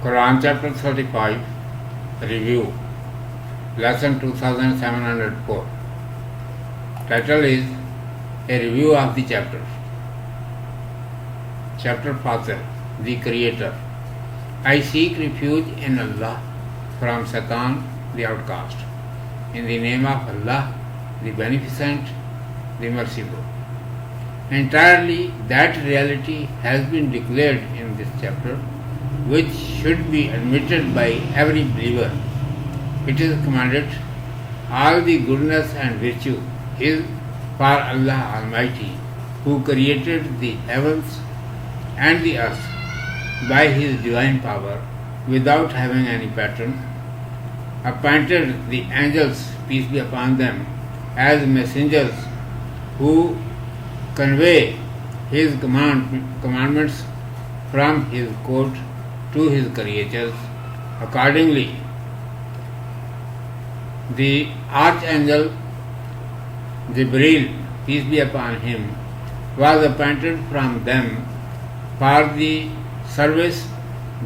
Quran chapter 35, Review, Lesson 2704. Title is A Review of the Chapter. Chapter Fatir, the Creator. I seek refuge in Allah from Satan, the outcast. In the name of Allah, the Beneficent, the Merciful. Entirely that reality has been declared in this chapter, which should be admitted by every believer. It is commanded, all the goodness and virtue is for Allah Almighty, who created the heavens and the earth by His divine power without having any pattern, appointed the angels, peace be upon them, as messengers who convey His commandments from His court to His creatures. Accordingly, the archangel Jibreel, peace be upon him, was appointed from them for the service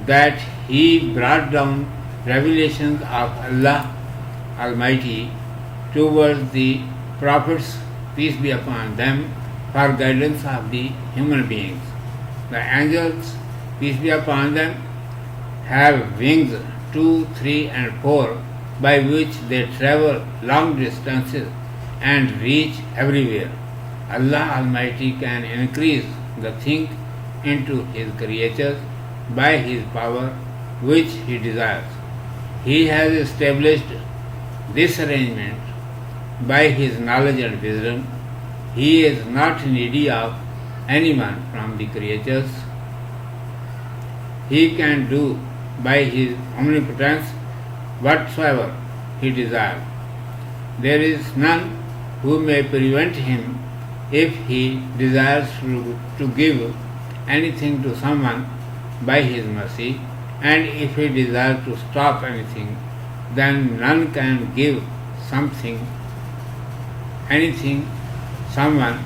that he brought down revelations of Allah Almighty towards the prophets, peace be upon them, for guidance of the human beings. The angels, peace be upon them, have wings 2, 3, and 4 by which they travel long distances and reach everywhere. Allah Almighty can increase the thing into His creatures by His power which He desires. He has established this arrangement by His knowledge and wisdom. He is not needy of anyone from the creatures. He can do by His omnipotence whatsoever He desires. There is none who may prevent Him if He desires to give anything to someone by His mercy, and if He desires to stop anything, then none can give anything, someone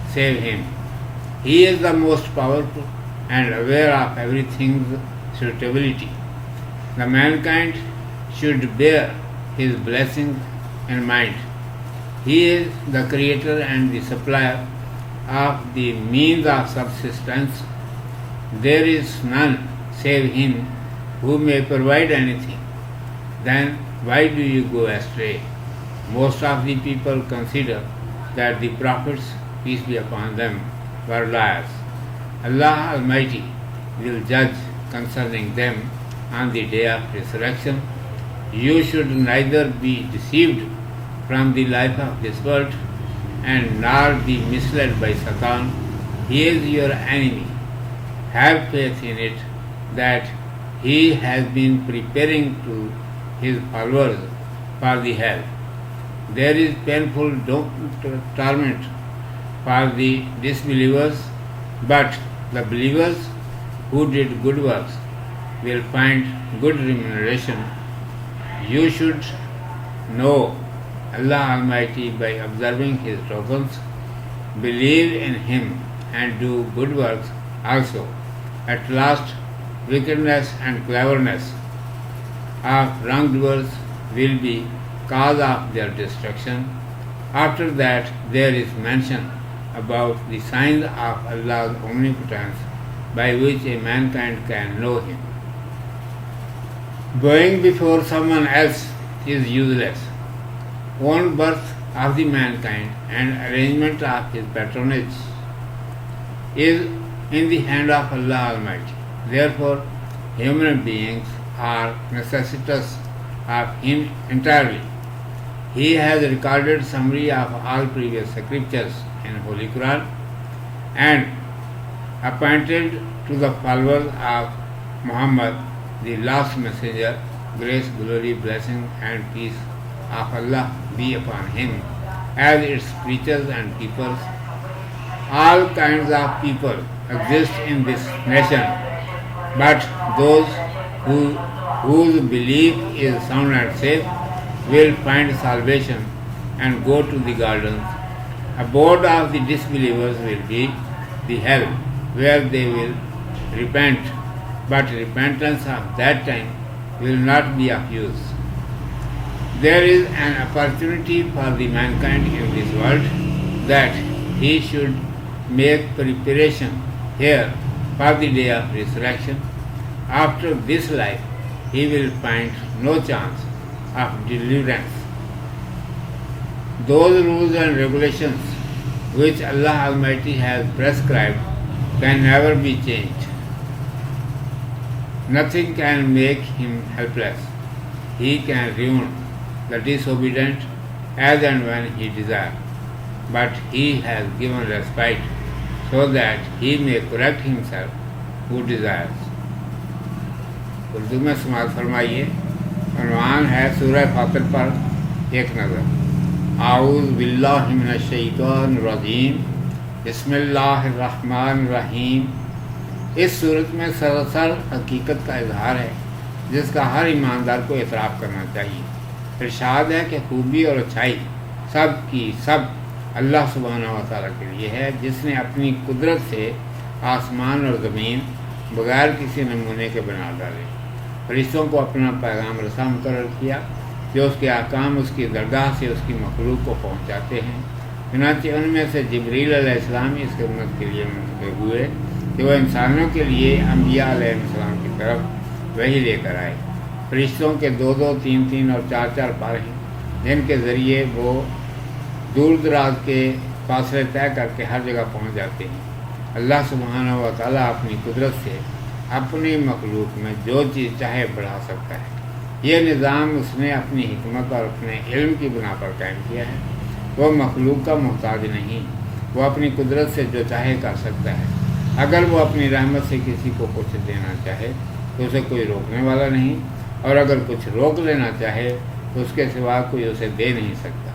save Him. He is the most powerful and aware of everything's suitability. The mankind should bear His blessings in mind. He is the creator and the supplier of the means of subsistence. There is none save Him who may provide anything. Then why do you go astray? Most of the people consider that the prophets, peace be upon them, were liars. Allah Almighty will judge concerning them on the day of resurrection. You should neither be deceived from the life of this world and nor be misled by Satan. He is your enemy. Have faith in it that he has been preparing to his followers for the hell. There is painful torment for the disbelievers, but the believers who did good works will find good remuneration. You should know Allah Almighty by observing His tokens, believe in Him and do good works also. At last, wickedness and cleverness of wrongdoers will be cause of their destruction. After that, there is mention about the signs of Allah's omnipotence by which a mankind can know Him. Going before someone else is useless. Own birth of the mankind and arrangement of his patronage is in the hand of Allah Almighty. Therefore, human beings are necessitous of Him entirely. He has recorded summary of all previous scriptures in Holy Quran and appointed to the followers of Muhammad, the last messenger, grace, glory, blessing and peace of Allah be upon him, as its preachers and keepers. All kinds of people exist in this nation, but those whose belief is sound and safe will find salvation and go to the gardens. Abode of the disbelievers will be the hell, where they will repent but repentance of that time will not be of use. There is an opportunity for the mankind in this world that he should make preparation here for the day of resurrection. After this life, he will find no chance of deliverance. Those rules and regulations which Allah Almighty has prescribed can never be changed. Nothing can make him helpless. He can ruin the disobedient as and when he desires, but he has given respite so that he may correct himself who desires. Urdu میں سماعت فرمائیے. عنوان ہے سورہ فاطر پر ایک نظر. اعوذ باللہ من الشیطان الرجیم. بسم اللہ الرحمن الرحیم. اس صورت میں سراسر حقیقت کا اظہار ہے جس کا ہر ایماندار کو اعتراف کرنا چاہیے. ارشاد ہے کہ خوبی اور اچھائی سب کی سب اللہ سبحانہ و تعالیٰ کے لیے ہے جس نے اپنی قدرت سے آسمان اور زمین بغیر کسی نمونے کے بنا ڈالے. فرشتوں کو اپنا پیغام رساں مقرر کیا جو اس کے احکام اس کی درگاہ سے اس کی مخلوق کو پہنچاتے ہیں. چنانچہ ان میں سے جبریل علیہ السلام اس خدمت کے لیے منتخب ہوئے کہ وہ انسانوں کے لیے انبیاء علیہ السلام کی طرف وحی لے کر آئے. فرشتوں کے 2 3 اور 4 پر ہیں جن کے ذریعے وہ دور دراز کے فاصلے طے کر کے ہر جگہ پہنچ جاتے ہیں. اللہ سبحانہ و تعالیٰ اپنی قدرت سے اپنی مخلوق میں جو چیز چاہے بڑھا سکتا ہے. یہ نظام اس نے اپنی حکمت اور اپنے علم کی بنا پر قائم کیا ہے. وہ مخلوق کا محتاج نہیں. وہ اپنی قدرت سے جو چاہے کر سکتا ہے. اگر وہ اپنی رحمت سے کسی کو کچھ دینا چاہے تو اسے کوئی روکنے والا نہیں، اور اگر کچھ روک لینا چاہے تو اس کے سوا کوئی اسے دے نہیں سکتا.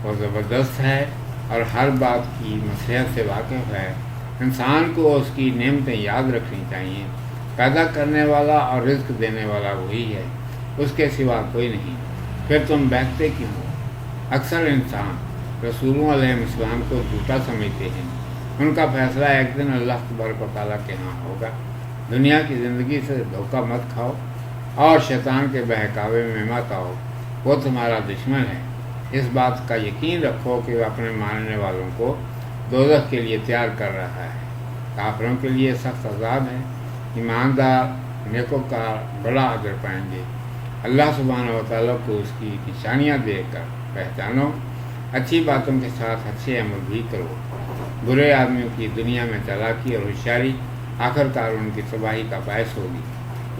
وہ زبردست ہے اور ہر بات کی مصلحت سے واقف ہے. انسان کو اس کی نعمتیں یاد رکھنی چاہیے. پیدا کرنے والا اور رزق دینے والا وہی ہے، اس کے سوا کوئی نہیں. پھر تم بہکتے کیوں ہو؟ اکثر انسان رسولوں علیہ السلام کو جھوٹا سمجھتے ہیں. ان کا فیصلہ ایک دن اللہ تبارک و تعالیٰ کے ہاں ہوگا. دنیا کی زندگی سے دھوکہ مت کھاؤ اور شیطان کے بہکاوے میں مت آؤ. وہ تمہارا دشمن ہے. اس بات کا یقین رکھو کہ وہ اپنے ماننے والوں کو دوزخ کے لیے تیار کر رہا ہے. کافروں کے لیے سخت عذاب ہے. ایماندار نیکوکار بڑا اجر پائیں گے. اللہ سبحانہ و تعالیٰ کو اس کی نشانیاں دیکھ کر پہچانو. اچھی باتوں کے ساتھ اچھے عمل بھی کرو. برے آدمیوں کی دنیا میں چالاکی اور ہوشیاری آخرکار ان کی تباہی کا باعث ہوگی.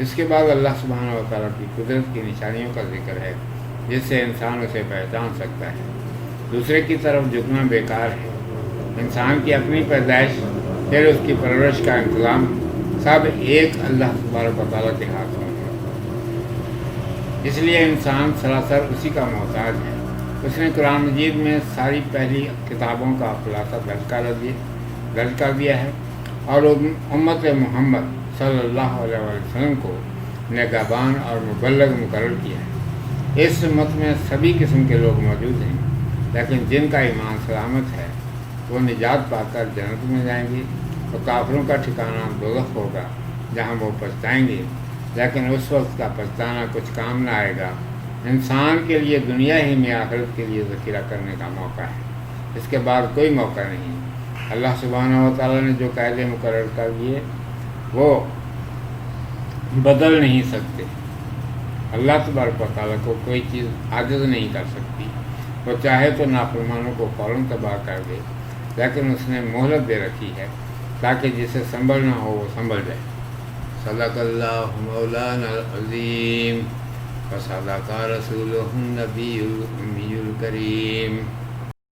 اس کے بعد اللہ سبحانہ و تعالیٰ کی قدرت کی نشانیوں کا ذکر ہے جس سے انسان اسے پہچان سکتا ہے. دوسرے کی طرف جھکنا بیکار ہے. انسان کی اپنی پیدائش پھر اس کی پرورش کا انتظام سب ایک اللہ تبارک و تعالیٰ کے ہاتھ میں ہے. اس لیے انسان سراسر اسی کا محتاج ہے. اس نے قرآن مجید میں ساری پہلی کتابوں کا خلاصہ درج کر دیا ہے اور امت محمد صلی اللہ علیہ وسلم کو نگہبان اور مبلغ مقرر کیا ہے. اس امت میں سبھی قسم کے لوگ موجود ہیں، لیکن جن کا ایمان سلامت ہے وہ نجات پا کر جنت میں جائیں گے. تو کافروں کا ٹھکانہ دوزخ ہوگا جہاں وہ پچھتائیں گے، لیکن اس وقت کا پچھتانا کچھ کام نہ آئے گا. انسان کے لیے دنیا ہی میں آخرت کے لیے ذخیرہ کرنے کا موقع ہے. اس کے بعد کوئی موقع نہیں. اللہ سبحانہ و تعالیٰ نے جو قاعدے مقرر کر دیے وہ بدل نہیں سکتے. اللہ تبارک و تعالیٰ کو کوئی چیز عاجز نہیں کر سکتی. وہ چاہے تو نافرمانوں کو فوراً تباہ کر دے، لیکن اس نے مہلت دے رکھی ہے تاکہ جسے سنبھلنا ہو وہ سنبھل جائے. صدق اللہ مولانا العظیم وصدق رسولہ النبی الامی الکریم.